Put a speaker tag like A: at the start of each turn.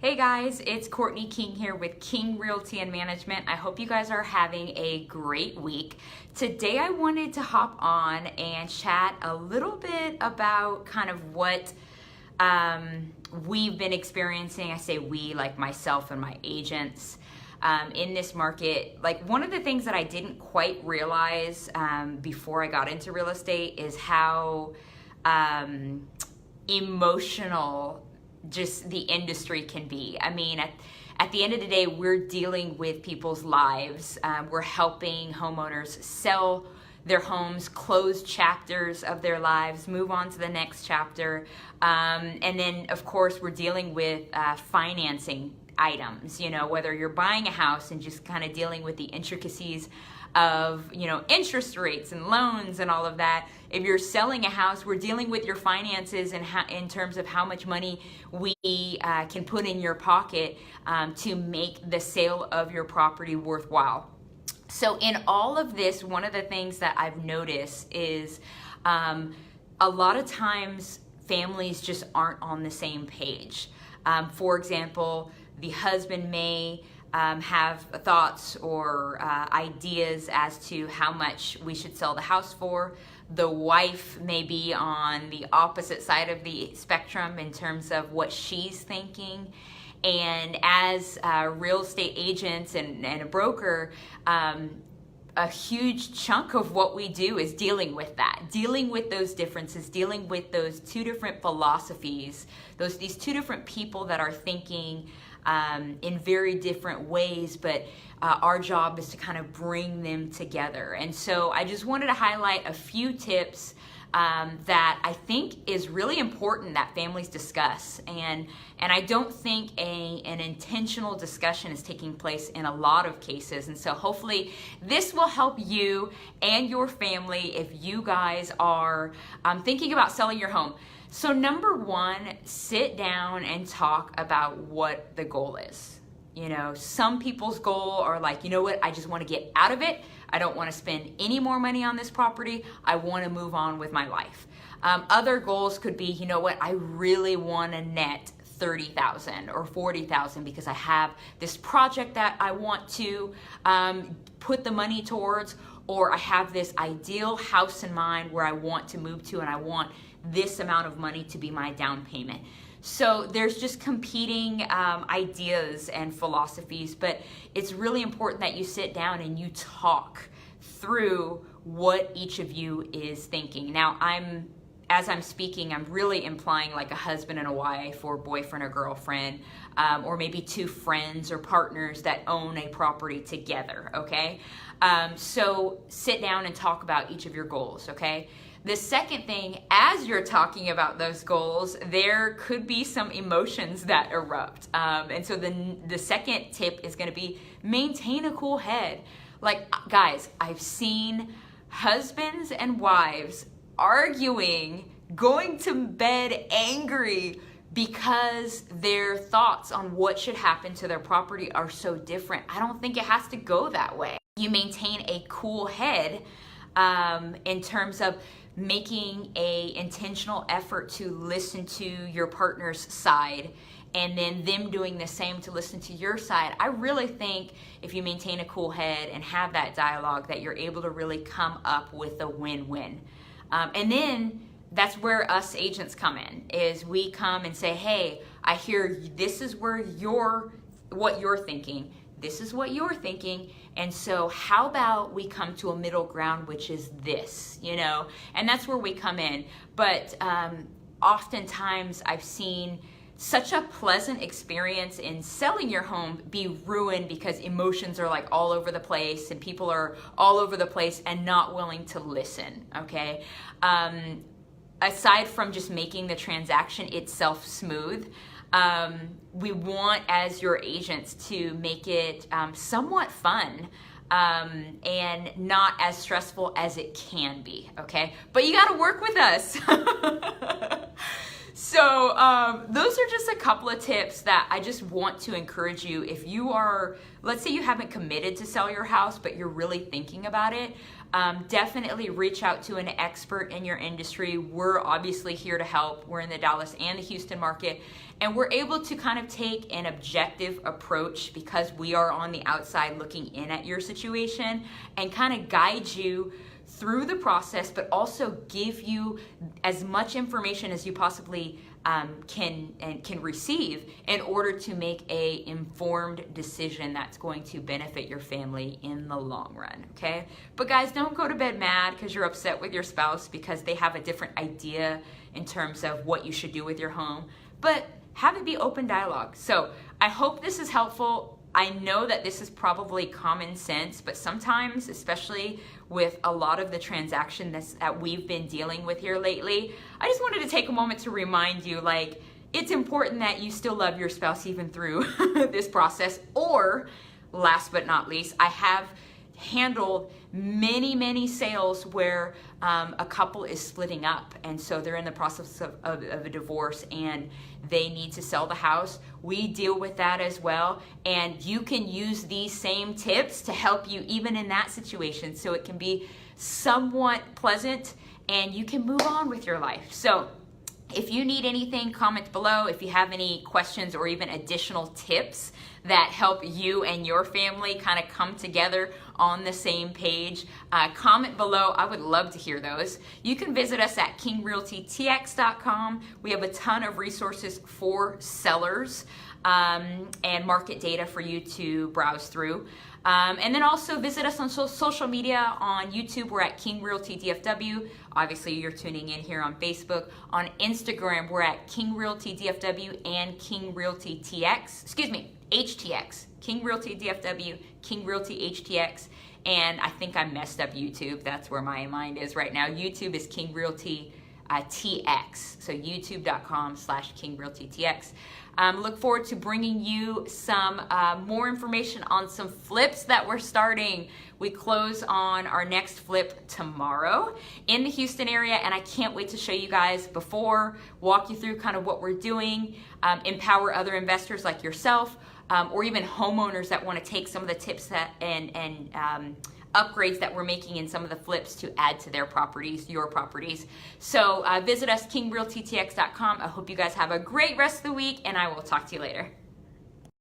A: Hey guys, it's Courtney King here with King Realty and Management. I hope you guys are having a great week. Today I wanted to hop on and chat a little bit about kind of what we've been experiencing. I say we, like myself and my agents, in this market. Like, one of the things that I didn't quite realize before I got into real estate is how emotional just the industry can be. I mean, at the end of the day, we're dealing with people's lives. We're helping homeowners sell their homes, close chapters of their lives, move on to the next chapter. And then, of course, we're dealing with financing items, whether you're buying a house and just kind of dealing with the intricacies of, interest rates and loans and all of that. If you're selling a house, we're dealing with your finances and in terms of how much money we can put in your pocket to make the sale of your property worthwhile. So in all of this, one of the things that I've noticed is a lot of times families just aren't on the same page. For example, the husband may have thoughts or ideas as to how much we should sell the house for. The wife may be on the opposite side of the spectrum in terms of what she's thinking. And as real estate agents and a broker, a huge chunk of what we do is dealing with that, dealing with those differences, dealing with those two different philosophies, these two different people that are thinking in very different ways, but our job is to kind of bring them together. And so I just wanted to highlight a few tips that I think is really important that families discuss. And I don't think an intentional discussion is taking place in a lot of cases. And so hopefully this will help you and your family if you guys are thinking about selling your home. So number one, sit down and talk about what the goal is. Some people's goal are like, what, I just want to get out of it. I don't want to spend any more money on this property. I want to move on with my life. Other goals could be, what, I really want to net $30,000 or $40,000 because I have this project that I want to put the money towards, or I have this ideal house in mind where I want to move to and I want this amount of money to be my down payment. So there's just competing ideas and philosophies, but it's really important that you sit down and you talk through what each of you is thinking. Now, as I'm speaking, I'm really implying like a husband and a wife, or boyfriend or girlfriend, or maybe two friends or partners that own a property together, okay? So sit down and talk about each of your goals, okay? The second thing, as you're talking about those goals, there could be some emotions that erupt. And so the second tip is going to be maintain a cool head. Like, guys, I've seen husbands and wives arguing, going to bed angry because their thoughts on what should happen to their property are so different. I don't think it has to go that way. You maintain a cool head in terms of making a intentional effort to listen to your partner's side and then them doing the same to listen to your side. I really think if you maintain a cool head and have that dialogue, that you're able to really come up with a win-win. And then that's where us agents come in, is we come and say, hey, I hear this is what you're thinking. This is what you're thinking, and so how about we come to a middle ground, which is this, and that's where we come in. But oftentimes I've seen such a pleasant experience in selling your home be ruined because emotions are like all over the place and people are all over the place and not willing to listen, okay? Aside from just making the transaction itself smooth, we want, as your agents, to make it somewhat fun and not as stressful as it can be, okay? But you gotta work with us. So those are just a couple of tips that I just want to encourage you. If you are, let's say you haven't committed to sell your house, but you're really thinking about it, definitely reach out to an expert in your industry. We're obviously here to help. We're in the Dallas and the Houston market, and we're able to kind of take an objective approach because we are on the outside looking in at your situation and kind of guide you through the process, but also give you as much information as you possibly can receive in order to make a informed decision that's going to benefit your family in the long run, okay? But guys, don't go to bed mad because you're upset with your spouse because they have a different idea in terms of what you should do with your home, but have it be open dialogue. So I hope this is helpful. I know that this is probably common sense, but sometimes, especially with a lot of the transactions that we've been dealing with here lately, I just wanted to take a moment to remind you, like, it's important that you still love your spouse even through this process. Or, last but not least, I have handled many sales where a couple is splitting up, and so they're in the process of a divorce and they need to sell the house. We deal with that as well, and you can use these same tips to help you even in that situation, so it can be somewhat pleasant and you can move on with your life. So if you need anything, comment below. If you have any questions or even additional tips that help you and your family kind of come together on the same page, comment below. I would love to hear those. You can visit us at kingrealtytx.com. We have a ton of resources for sellers and market data for you to browse through. And then also visit us on social media. On YouTube, we're at King Realty DFW. Obviously, you're tuning in here on Facebook. On Instagram, we're at King Realty DFW and King Realty TX. Excuse me, HTX. King Realty DFW, King Realty HTX. And I think I messed up YouTube. That's where my mind is right now. YouTube is King Realty TX. So youtube.com/King Realty TX. Look forward to bringing you some more information on some flips that we're starting. We close on our next flip tomorrow in the Houston area, and I can't wait to show you guys before, walk you through kind of what we're doing, empower other investors like yourself, or even homeowners that want to take some of the tips that and upgrades that we're making in some of the flips to add to their properties, your properties. So visit us, kingrealtytx.com. I hope you guys have a great rest of the week, and I will talk to you later.